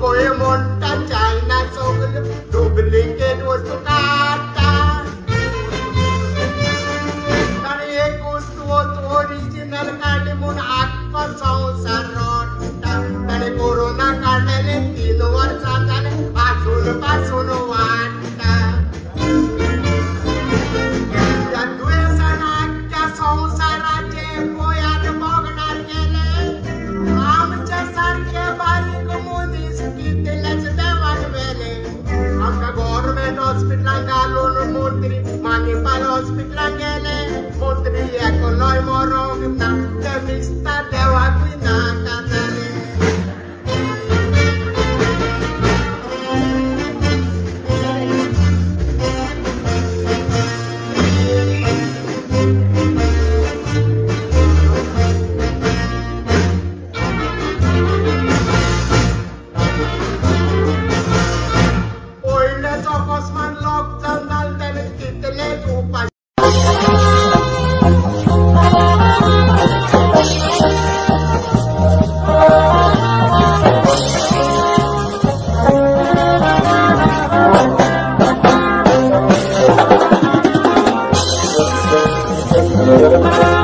Pokoke monta China sogl duplicate वस्तू काढता आणि एक वस्तू ओरिजिनल काढली म्हणून अख्खा संसार रोडता आणि कोरोना काढलेले 3 वर्षात आणि पासून वाटता या द्वेषाच्या संसाराचे पोयात बघणार गेले आमच्या सारखे बारीक मोदीस कितीलाच देवाण वेले आमच्या गव्हर्नमेंट हॉस्पिटलात घालून मंत्री मानिपाल हॉस्पिटलात गेले मंत्री एकलोय मरोंक ना ते दिसता देवाकूय नाका जाले अकस्मात लॉकडाऊन झालं त्याने तिथलेच उपाय Thank you.